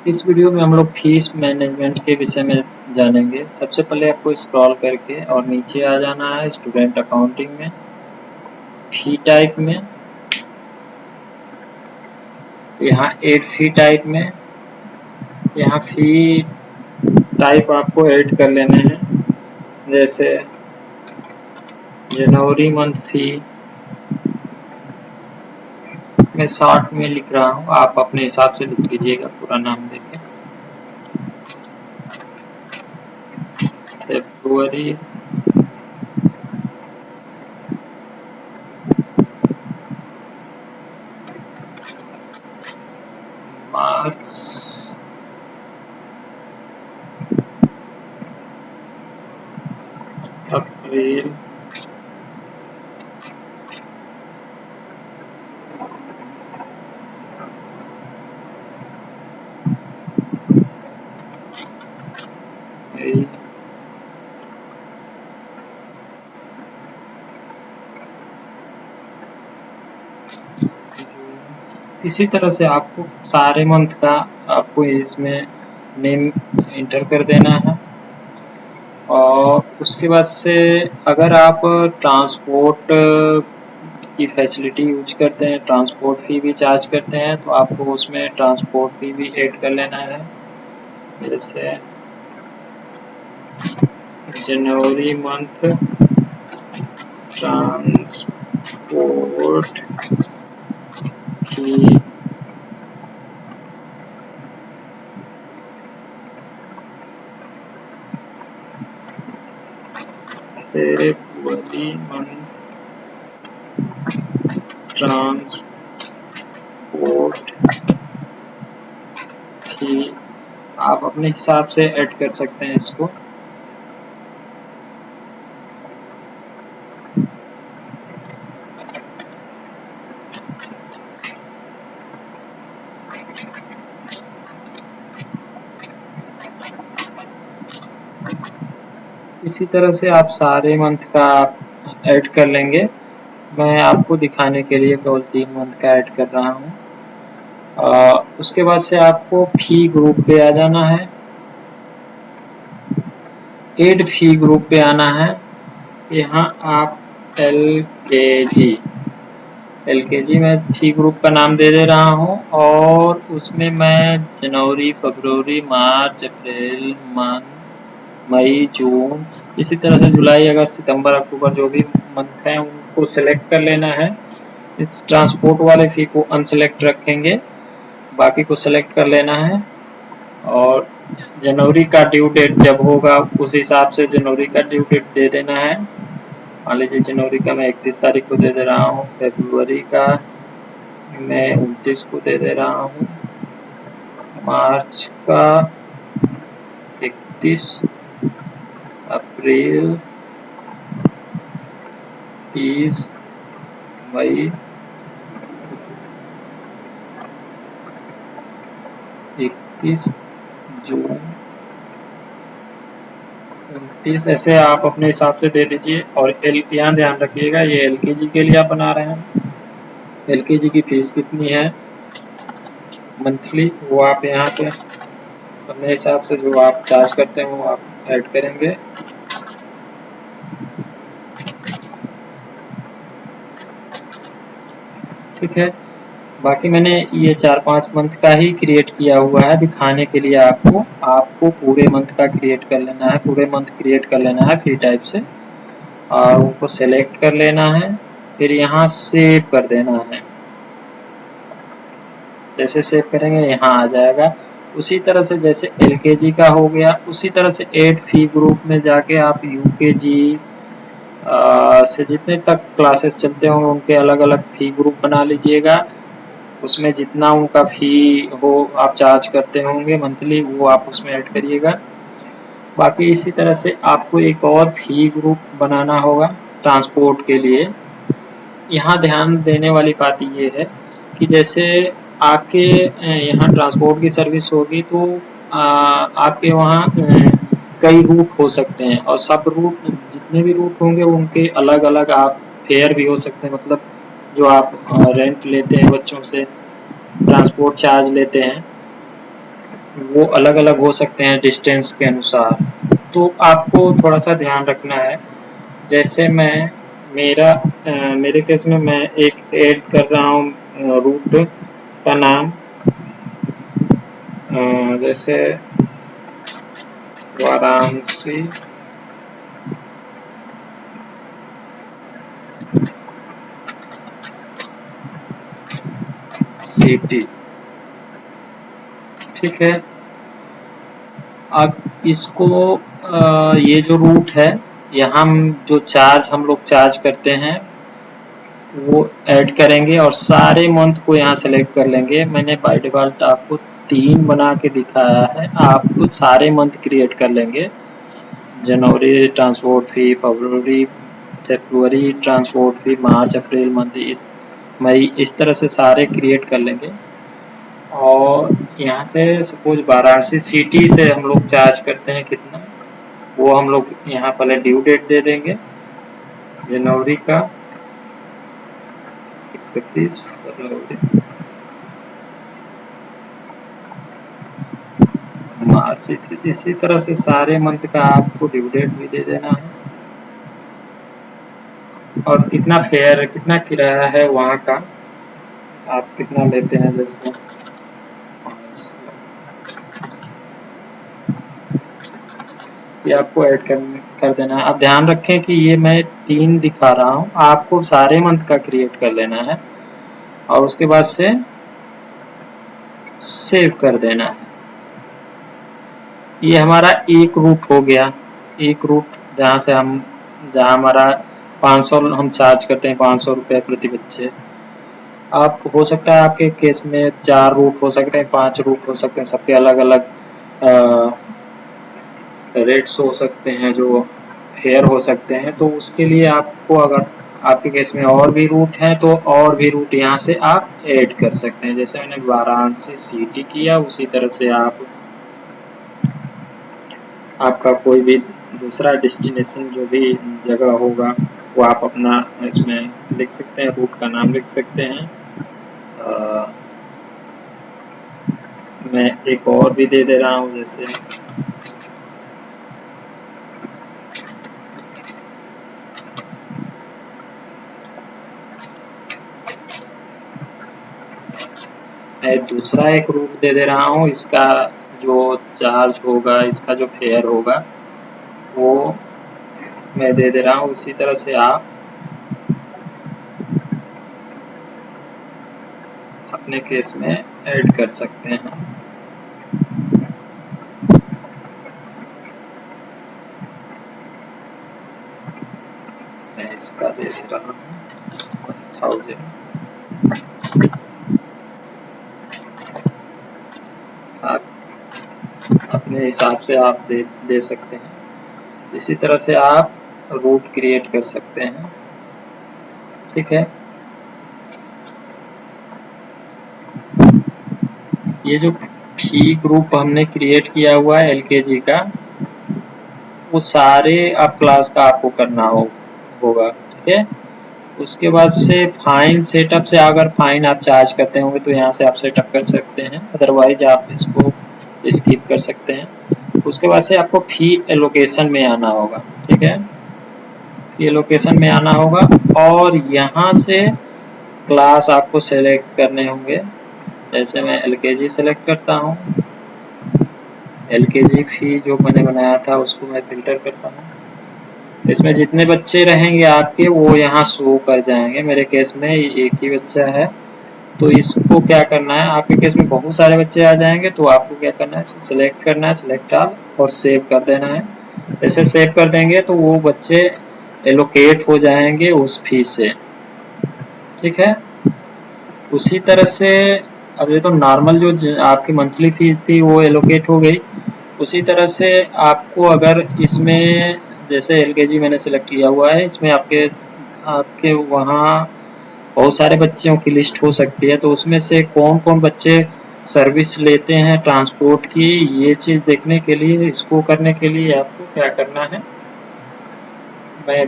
इस वीडियो में हम लोग फीस मैनेजमेंट के विषय में जानेंगे। सबसे पहले आपको स्क्रॉल करके और नीचे आ जाना है स्टूडेंट अकाउंटिंग में, फी टाइप में। यहाँ एड फी टाइप में, यहाँ फी टाइप आपको ऐड कर लेने हैं। जैसे जनवरी मंथ फी मैं शॉर्ट में लिख रहा हूँ, आप अपने हिसाब से लिख लीजिएगा पूरा नाम देके। फेब्रुअरी, मार्च, अप्रैल, मई, इसी तरह से आपको सारे मंथ का आपको इसमें नेम इंटर कर देना है। और उसके बाद से अगर आप ट्रांसपोर्ट की फैसिलिटी यूज करते हैं, ट्रांसपोर्ट फी भी चार्ज करते हैं, तो आपको उसमें ट्रांसपोर्ट फी भी ऐड कर लेना है। जैसे जनवरी मंथ ट्रांसपोर्ट फी फेब्रुअरी मंथ ट्रांसपोर्ट फी आप अपने हिसाब से ऐड कर सकते हैं इसको। इसी तरह से आप सारे मंथ का ऐड कर लेंगे। मैं आपको दिखाने के लिए केवल 3 मंथ का ऐड कर रहा हूँ। उसके बाद से आपको फी ग्रुप पे आ जाना है, एड फी ग्रुप पे आना है। यहाँ आप एलकेजी में फी ग्रुप का नाम दे रहा हूँ और उसमें मैं जनवरी, फरवरी, मार्च, अप्रैल, मई, जून, इसी तरह से जुलाई, अगस्त, सितंबर, अक्टूबर जो भी मंथ हैं उनको सिलेक्ट कर लेना है। इस ट्रांसपोर्ट वाले फी को अनसेलेक्ट रखेंगे, बाकी को सिलेक्ट कर लेना है। और जनवरी का ड्यू डेट जब होगा उस हिसाब से जनवरी का ड्यू डेट दे देना है। मान लीजिए जनवरी का मैं 31 तारीख को दे रहा हूँ, फरवरी का मैं 29 को दे रहा हूँ, मार्च का 31, अप्रैल 30, मई 31, जून 29, ऐसे आप अपने हिसाब से दे दीजिए। और यहाँ ध्यान रखिएगा ये एलकेजी के लिए आप बना रहे हैं। एलकेजी की फीस कितनी है मंथली, वो आप यहाँ पे अपने हिसाब से जो आप चार्ज करते हैं वो आप ऐड करेंगे। ठीक है, बाकी मैंने ये 4-5 मंथ का ही क्रिएट किया हुआ है दिखाने के लिए आपको पूरे मंथ का क्रिएट कर लेना है, पूरे मंथ क्रिएट कर लेना है फी टाइप से और उनको सेलेक्ट कर लेना है, फिर यहाँ सेव कर देना है। जैसे सेव करेंगे यहाँ आ जाएगा। उसी तरह से जैसे एलकेजी का हो गया, उसी तरह से एड फी ग्रुप में जाके आप यूकेजी से जितने तक क्लासेस चलते होंगे उनके अलग अलग फी ग्रुप बना लीजिएगा। उसमें जितना उनका फी हो आप चार्ज करते होंगे मंथली वो आप उसमें ऐड करिएगा। बाकी इसी तरह से आपको एक और फी ग्रुप बनाना होगा ट्रांसपोर्ट के लिए। यहाँ ध्यान देने वाली बात ये है कि जैसे आपके यहाँ ट्रांसपोर्ट की सर्विस होगी तो आपके वहाँ कई रूट हो सकते हैं और सब रूट जितने भी रूट होंगे उनके अलग अलग आप फेयर भी हो सकते हैं। मतलब जो आप रेंट लेते हैं बच्चों से, ट्रांसपोर्ट चार्ज लेते हैं, वो अलग अलग हो सकते हैं डिस्टेंस के अनुसार। तो आपको थोड़ा सा ध्यान रखना है। जैसे मेरे केस में मैं एक ऐड कर रहा हूँ रूट का नाम, जैसे वाराणसी सिटी, ठीक है। अब इसको ये जो रूट है, यहाँ जो चार्ज हम लोग चार्ज करते हैं वो ऐड करेंगे और सारे मंथ को यहाँ सेलेक्ट कर लेंगे। मैंने बाय डिफ़ॉल्ट आपको 3 बना के दिखाया है, आप कुछ सारे मंथ क्रिएट कर लेंगे। जनवरी ट्रांसपोर्ट फी, फरवरी ट्रांसपोर्ट फी, मार्च अप्रैल मंथ, इस मई, इस तरह से सारे क्रिएट कर लेंगे। और यहाँ से सपोज वाराणसी सिटी से हम लोग चार्ज करते हैं कितना, वो हम लोग यहाँ पहले ड्यू डेट दे देंगे, जनवरी का 31 फरवरी मार्च, इसी तरह से सारे मंथ का आपको ड्यू डेट भी दे देना है। और कितना फेयर, कितना किराया है वहाँ का, आप कितना लेते हैं, जैसे ये आपको ऐड कर देना है। अब ध्यान रखें कि ये मैं 3 दिखा रहा हूँ, आपको सारे मंथ का क्रिएट कर लेना है और उसके बाद से सेव कर देना है। ये हमारा एक रूट हो गया, एक रूट जहाँ हमारा 500 हम चार्ज करते हैं, 500 रुपये प्रति बच्चे। आप हो सकता है आपके केस में 4 रूट हो सकते हैं, 5 रूट हो सकते हैं, सबके अलग अलग रेट्स हो सकते हैं जो फेयर हो सकते हैं। तो उसके लिए आपको, अगर आपके केस में और भी रूट हैं तो और भी रूट यहाँ से आप ऐड कर सकते हैं। जैसे मैंने वाराणसी सिटी किया, उसी तरह से आपका कोई भी दूसरा डेस्टिनेशन जो भी जगह होगा वो आप अपना इसमें लिख सकते हैं, रूट का नाम लिख सकते हैं। मैं एक और भी दे रहा हूँ, जैसे मैं दूसरा एक रूट दे रहा हूँ। इसका जो चार्ज होगा, इसका जो फेयर होगा वो मैं दे रहा हूँ। उसी तरह से आप अपने केस में ऐड कर सकते हैं। मैं इसका दे रहा हूँ 1000। आप अपने हिसाब से आप दे सकते हैं। इसी तरह से आप रूट क्रिएट कर सकते हैं, ठीक है। ये जो फी ग्रुप हमने क्रिएट किया हुआ है एलकेजी का, वो सारे अब क्लास का आपको करना होगा, ठीक है। उसके बाद से फाइन सेटअप से, अगर फाइन आप चार्ज करते होंगे तो यहाँ से आप सेटअप कर सकते हैं, अदरवाइज आप इसको स्किप कर सकते हैं। उसके बाद से आपको फी एलोकेशन में आना होगा, ठीक है। फी एलोकेशन में आना होगा और यहाँ से क्लास आपको सेलेक्ट करने होंगे। जैसे मैं एलकेजी सेलेक्ट करता हूँ, एलकेजी फी जो मैंने बनाया था उसको मैं फिल्टर करता हूँ। इसमें जितने बच्चे रहेंगे आपके वो यहाँ शो कर जाएंगे। मेरे केस में एक ही बच्चा है, तो इसको क्या करना है, आपके केस में बहुत सारे बच्चे आ जाएंगे तो आपको क्या करना है, सिलेक्ट करना है, सिलेक्ट ऑल, और सेव कर देना है। ऐसे सेव कर देंगे तो वो बच्चे एलोकेट हो जाएंगे उस फी से, ठीक है। उसी तरह से अब ये तो नॉर्मल जो आपकी मंथली फीस थी वो एलोकेट हो गई। उसी तरह से आपको अगर इसमें, जैसे एलकेजी मैंने सेलेक्ट किया हुआ है, इसमें आपके आपके वहाँ बहुत सारे बच्चों की लिस्ट हो सकती है, तो उसमें से कौन कौन बच्चे सर्विस लेते हैं ट्रांसपोर्ट की, ये चीज़ देखने के लिए, इसको करने के लिए आपको क्या करना है, मैं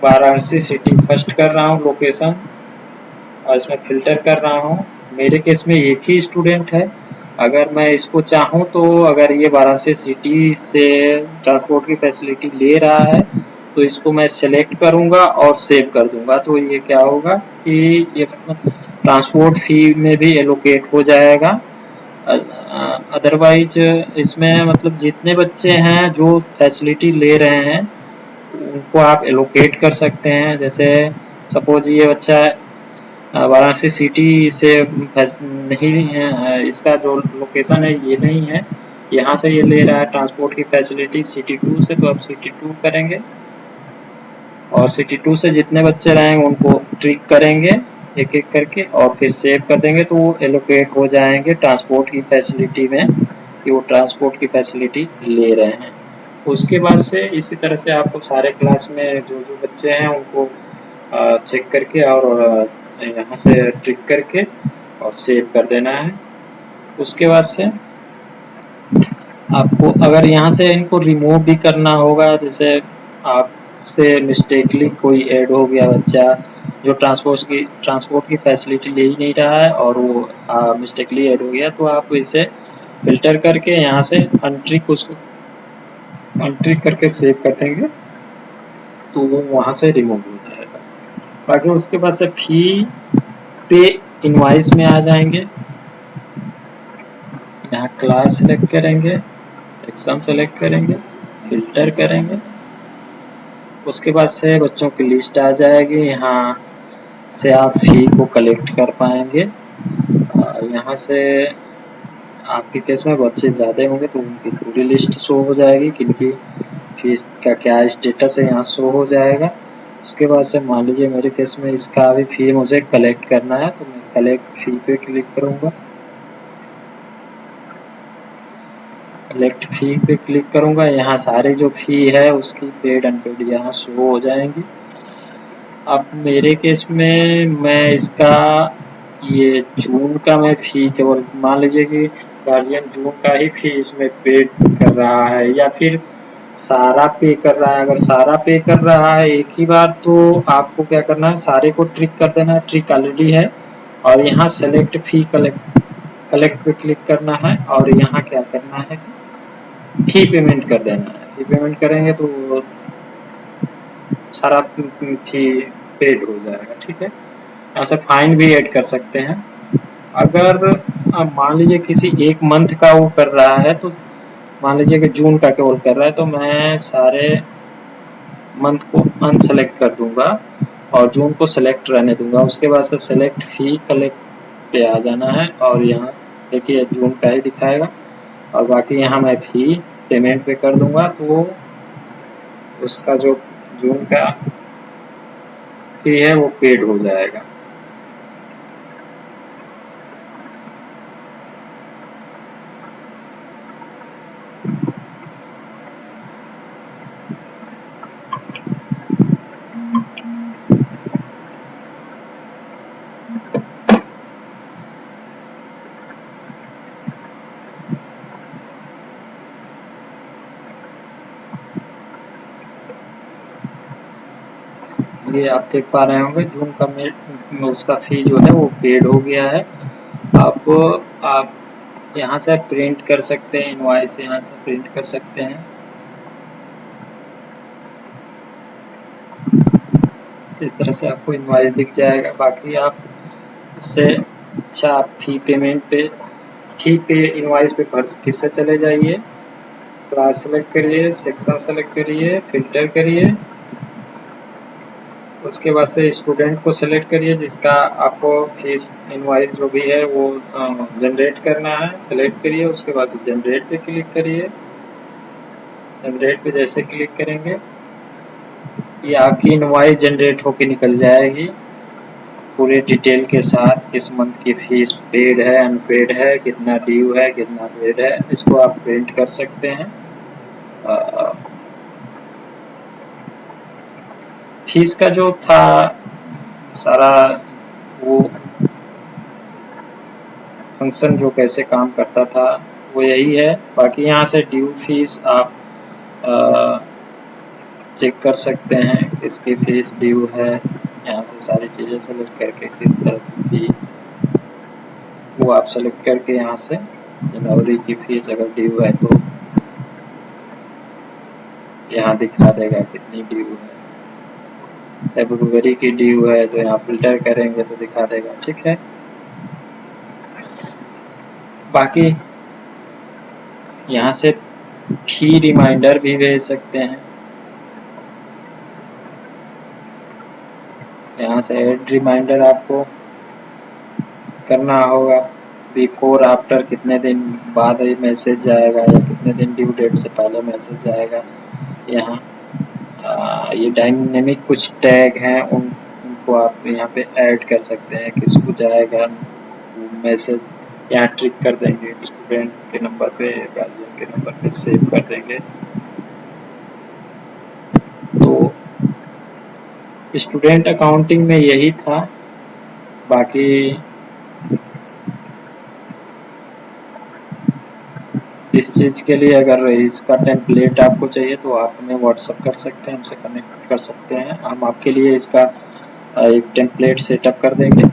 वाराणसी सिटी फर्स्ट कर रहा हूँ लोकेशन और इसमें फिल्टर कर रहा हूँ। मेरे केस में एक ही स्टूडेंट है, अगर मैं इसको चाहूँ तो अगर ये वाराणसी सिटी से ट्रांसपोर्ट की फैसिलिटी ले रहा है तो इसको मैं सेलेक्ट करूँगा और सेव कर दूँगा, तो ये क्या होगा कि ये ट्रांसपोर्ट फी में भी एलोकेट हो जाएगा। अदरवाइज इसमें मतलब जितने बच्चे हैं जो फैसिलिटी ले रहे हैं उनको आप एलोकेट कर सकते हैं। जैसे सपोज ये बच्चा वाराणसी सिटी से नहीं है, इसका जो लोकेशन है ये नहीं है, यहाँ से ये ले रहा है ट्रांसपोर्ट की फैसिलिटी सिटी 2 से, तो अब सिटी 2 करेंगे और सिटी 2 से जितने बच्चे रहेंगे उनको ट्रिक करेंगे एक एक करके और फिर सेव कर देंगे, तो वो एलोकेट हो जाएंगे ट्रांसपोर्ट की फैसिलिटी में कि वो ट्रांसपोर्ट की फैसिलिटी ले रहे हैं। उसके बाद से इसी तरह से आपको सारे क्लास में जो जो बच्चे हैं उनको चेक करके और यहाँ से ट्रिक करके और सेव कर देना है। उसके बाद से आपको अगर यहाँ से इनको रिमूव भी करना होगा, जैसे आपसे मिस्टेकली कोई ऐड हो गया बच्चा जो ट्रांसपोर्ट की फैसिलिटी ले ही नहीं रहा है और वो मिस्टेकली ऐड हो गया, तो आप इसे फिल्टर करके यहाँ से अनट्रिक करके सेव कर देंगे तो वो वहाँ से रिमूव हो जाएगा। बाकी उसके बाद से फी पे इनवाइस में आ जाएंगे, यहाँ क्लास सेलेक्ट करेंगे, सेक्शन सेलेक्ट करेंगे, फिल्टर करेंगे, उसके बाद से बच्चों की लिस्ट आ जाएगी। यहाँ से आप फी को कलेक्ट कर पाएंगे। यहाँ से आपके केस में बच्चे ज़्यादा होंगे तो उनकी पूरी लिस्ट शो हो जाएगी, किनकी फीस का क्या स्टेटस है यहाँ शो हो जाएगा। उसके बाद से मान लीजिए मेरे केस में इसका अभी फी मुझे कलेक्ट करना है, तो मैं कलेक्ट फी पे क्लिक करूँगा। कलेक्ट फी पे क्लिक करूँगा, यहाँ सारे जो फी है उसकी पेड अनपेड यहाँ शो हो जाएंगी। अब मेरे केस में मैं इसका ये जून का मैं फी केवल मान लीजिए कि गार्जियन जून का ही फी इसमें पे कर रहा है या फिर सारा पे कर रहा है। अगर सारा पे कर रहा है एक ही बार तो आपको क्या करना है, सारे को ट्रिक कर देना है, ट्रिक ऑलरेडी है, और यहाँ सेलेक्ट फी कलेक्ट पे क्लिक करना है और यहाँ क्या करना है फी पेमेंट कर देना है। फी पेमेंट करेंगे तो सारा फी पेड हो जाएगा। ठीक है, यहाँ से फाइन भी ऐड कर सकते हैं। अगर मान लीजिए किसी एक मंथ का वो कर रहा है, तो मान लीजिए कि जून का केवल कर रहा है, तो मैं सारे मंथ को अनसेलेक्ट कर दूंगा और जून को सेलेक्ट रहने दूंगा। उसके बाद से सेलेक्ट फी कलेक्ट पे आ जाना है और यहाँ देखिए जून का ही दिखाएगा और बाकी यहाँ मैं फी पेमेंट पे कर दूंगा, तो उसका जो जून का फी है वो पेड हो जाएगा। ये आप देख पा रहे होंगे जून का में उसका फी जो है वो पेड हो गया है। आप यहाँ से प्रिंट कर सकते हैं, इनवॉइस यहाँ से प्रिंट कर सकते हैं। इस तरह से आपको इनवॉइस दिख जाएगा। बाकी आप उससे अच्छा आप फी पे इनवॉइस पे फिर से चले जाइए, क्लास सेलेक्ट करिए, सेक्शन सेलेक्ट करिए, फिल्टर करिए, उसके बाद से स्टूडेंट को सेलेक्ट करिए जिसका आपको फीस इनवॉइस जो भी है वो जनरेट करना है, सेलेक्ट करिए। उसके बाद से जनरेट पे क्लिक करिए। जनरेट पे जैसे क्लिक करेंगे ये आपकी इनवॉइस जनरेट होके निकल जाएगी पूरे डिटेल के साथ, किस मंथ की फीस पेड है, अनपेड है, कितना ड्यू है, कितना पेड है। इसको आप प्रिंट कर सकते हैं। फीस का जो था सारा वो फंक्शन जो कैसे काम करता था वो यही है। बाकी यहाँ से ड्यू फीस आप चेक कर सकते हैं किसकी फीस ड्यू है, यहाँ से सारी चीज़ें सेलेक्ट करके किस तरह की फी वो आप सेलेक्ट करके यहाँ से जनवरी की फीस अगर ड्यू है तो यहाँ दिखा देगा कितनी ड्यू है। फेब्रुवरी की ड्यू है तो यहाँ फिल्टर करेंगे तो दिखा देगा। ठीक है, बाकी यहाँ से फी रिमाइंडर भी भेज सकते हैं। यहाँ से ऐड रिमाइंडर आपको करना होगा, बिफोर आफ्टर कितने दिन बाद ये मैसेज जाएगा या कितने दिन ड्यू डेट से पहले मैसेज जाएगा। यहाँ ये डायनेमिक कुछ टैग हैं, उनको आप यहाँ पे ऐड कर सकते हैं, किसको जाएगा मैसेज। यहाँ ट्रिक कर देंगे, स्टूडेंट के नंबर पे, गार्जियन के नंबर पे सेव कर देंगे। तो स्टूडेंट अकाउंटिंग में यही था। बाकी इस चीज़ के लिए अगर इसका टेम्पलेट आपको चाहिए तो आप हमें व्हाट्सअप कर सकते हैं, हमसे कनेक्ट कर सकते हैं। हम आपके लिए इसका एक टेम्पलेट सेटअप कर देंगे।